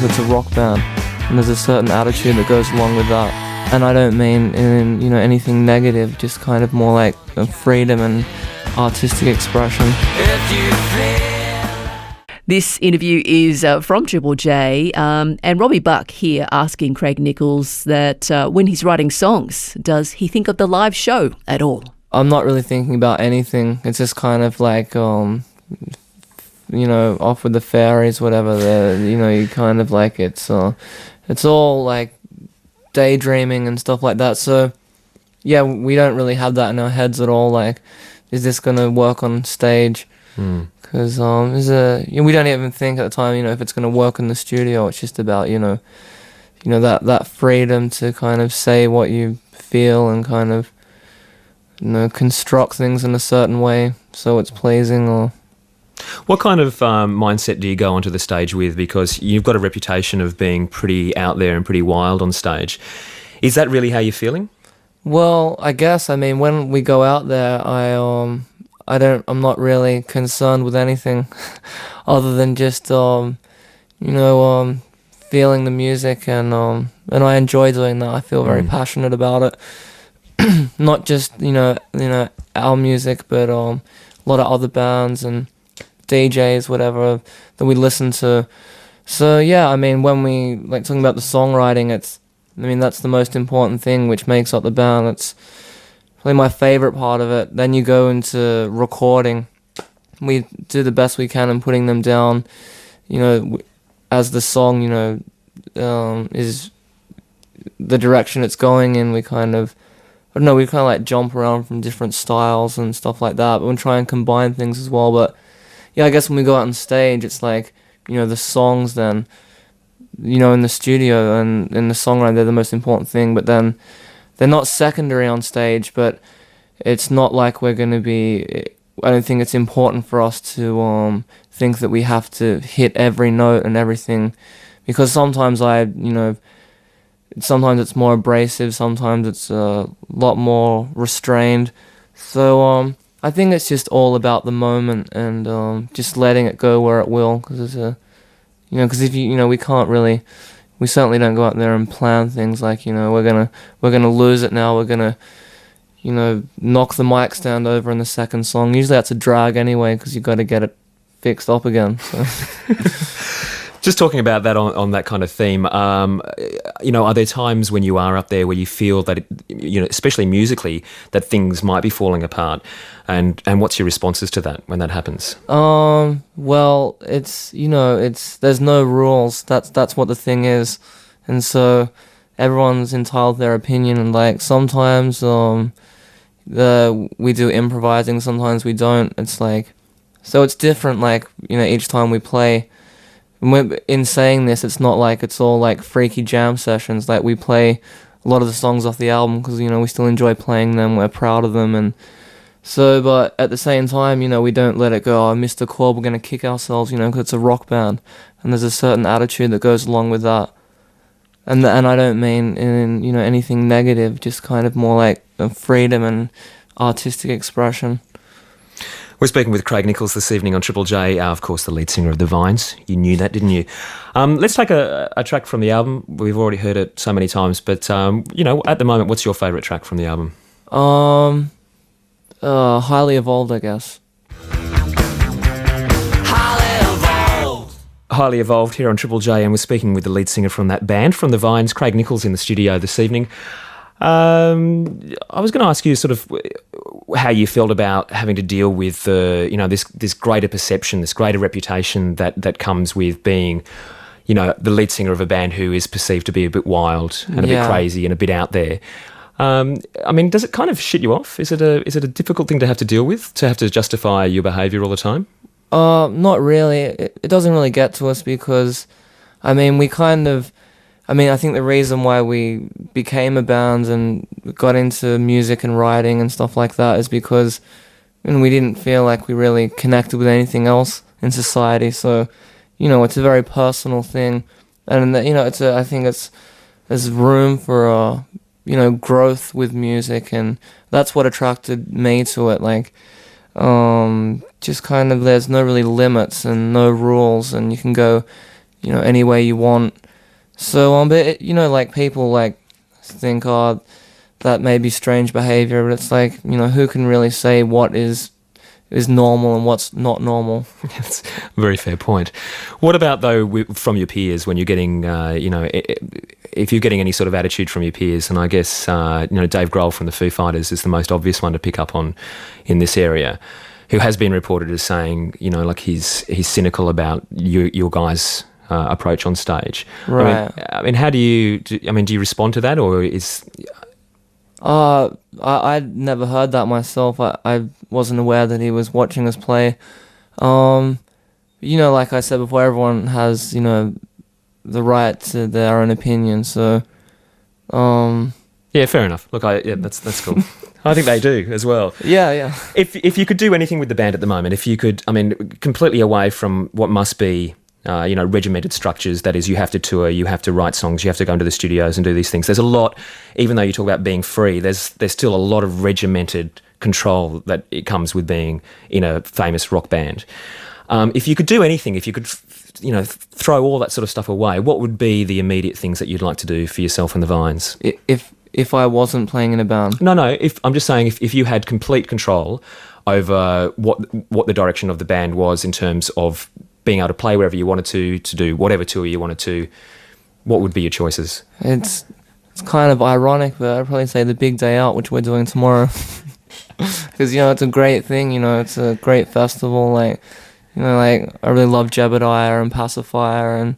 it's a rock band, and there's a certain attitude that goes along with that. And I don't mean in anything negative, just kind of more like freedom and artistic expression. This interview is from Triple J, and Robbie Buck here asking Craig Nicholls that when he's writing songs, does he think of the live show at all? I'm not really thinking about anything. It's just kind of like, off with the fairies, whatever. You kind of like it's all like daydreaming and stuff like that. So yeah, we don't really have that in our heads at all. Like, is this gonna work on stage? Because we don't even think at the time, if it's gonna work in the studio. It's just about that freedom to kind of say what you feel and kind of construct things in a certain way so it's pleasing. Or what kind of mindset do you go onto the stage with? Because you've got a reputation of being pretty out there and pretty wild on stage. Is that really how you're feeling? Well, I guess. I mean, when we go out there, I'm not really concerned with anything other than just feeling the music, and I enjoy doing that. I feel very passionate about it. Not just our music, but a lot of other bands and DJs, whatever, that we listen to. So yeah, I mean, when we like talking about the songwriting, that's the most important thing, which makes up the band. It's probably my favorite part of it. Then you go into recording. We do the best we can in putting them down, as the song, is the direction it's going in. We kind of like jump around from different styles and stuff like that, but we try and combine things as well. But yeah, I guess when we go out on stage, it's like, the songs then, in the studio and in the songwriting, they're the most important thing, but then they're not secondary on stage. But it's not like we're going to be, I don't think it's important for us to think that we have to hit every note and everything, because sometimes sometimes it's more abrasive, sometimes it's a lot more restrained. So I think it's just all about the moment and just letting it go where it will, because if we can't really, we certainly don't go out there and plan things like we're gonna lose it now, we're gonna knock the mic stand over in the second song. Usually that's a drag anyway, because you got to get it fixed up again. So. Just talking about that on that kind of theme, are there times when you are up there where you feel that, especially musically, that things might be falling apart? And what's your responses to that when that happens? Well, it's there's no rules. That's what the thing is, and so everyone's entitled to their opinion. And like sometimes we do improvising, sometimes we don't. It's like, so it's different. Like each time we play. In saying this, it's not like it's all like freaky jam sessions. Like we play a lot of the songs off the album because we still enjoy playing them. We're proud of them, and so. But at the same time, we don't let it go. Oh, I missed a chord, we're gonna kick ourselves. Because it's a rock band, and there's a certain attitude that goes along with that. And I don't mean in anything negative. Just kind of more like freedom and artistic expression. We're speaking with Craig Nicholls this evening on Triple J, of course, the lead singer of The Vines. You knew that, didn't you? Let's take a track from the album. We've already heard it so many times, but, at the moment, what's your favourite track from the album? Highly Evolved, I guess. Highly Evolved here on Triple J, and we're speaking with the lead singer from that band, from The Vines, Craig Nicholls, in the studio this evening. I was going to ask you sort of how you felt about having to deal with this greater perception, this greater reputation that comes with being, the lead singer of a band who is perceived to be a bit wild and a bit crazy and a bit out there. Does it kind of shit you off? Is it a difficult thing to have to deal with, to have to justify your behaviour all the time? Not really. It doesn't really get to us because, I think the reason why we became a band and got into music and writing and stuff like that is because we didn't feel like we really connected with anything else in society. So, it's a very personal thing, and I think there's room for growth with music, and that's what attracted me to it. Like, just kind of there's no really limits and no rules, and you can go any way you want. So but like people like think, oh, that may be strange behavior, but it's like, who can really say what is normal and what's not normal? That's a very fair point. What about, though, from your peers when you're getting, if you're getting any sort of attitude from your peers? And I guess, Dave Grohl from the Foo Fighters is the most obvious one to pick up on in this area, who has been reported as saying, like he's cynical about your guys' approach on stage. Right. I mean, how do you respond to that, or is... I'd never heard that myself. I wasn't aware that he was watching us play. Like I said before, everyone has, the right to their own opinion, so... Yeah, fair enough. Look, that's cool. I think they do as well. Yeah. If you could do anything with the band at the moment, if you could, completely away from what must be, regimented structures, that is, you have to tour, you have to write songs, you have to go into the studios and do these things. There's a lot, even though you talk about being free, there's still a lot of regimented control that it comes with being in a famous rock band. If you could do anything, if you could, throw all that sort of stuff away, what would be the immediate things that you'd like to do for yourself and the Vines? If I wasn't playing in a band? No. I'm just saying, if you had complete control over what the direction of the band was in terms of being able to play wherever you wanted to do whatever tour you wanted to, what would be your choices? It's kind of ironic, but I'd probably say the Big Day Out, which we're doing tomorrow. Because, it's a great thing, it's a great festival. Like, I really love Jebediah and Pacifier and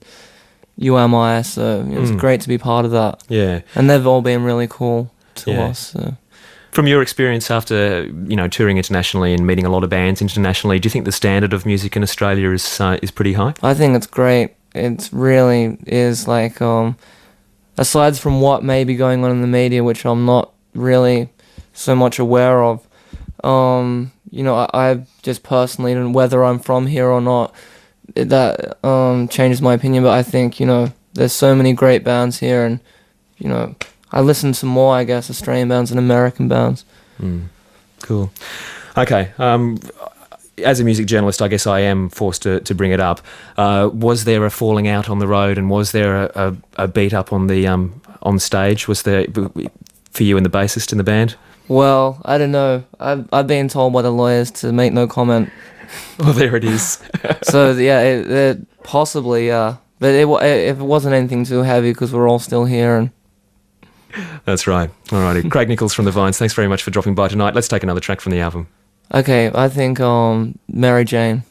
UMI, so it's great to be part of that. Yeah. And they've all been really cool to us. So. From your experience after, touring internationally and meeting a lot of bands internationally, do you think the standard of music in Australia is pretty high? I think it's great. It really is. Like, aside from what may be going on in the media, which I'm not really so much aware of, I just personally, whether I'm from here or not, that changes my opinion. But I think, there's so many great bands here, and, I listen to more, I guess, Australian bands than American bands. Cool. Okay. As a music journalist, I guess I am forced to bring it up. Was there a falling out on the road, and was there a beat up on the on stage? Was there for you and the bassist in the band? Well, I don't know. I've been told by the lawyers to make no comment. Well, there it is. So yeah, it possibly, yeah. But if it wasn't anything too heavy, because we're all still here. And that's right. All righty. Craig Nicholls from the Vines, thanks very much for dropping by tonight. Let's take another track from the album. Okay, I think Mary Jane.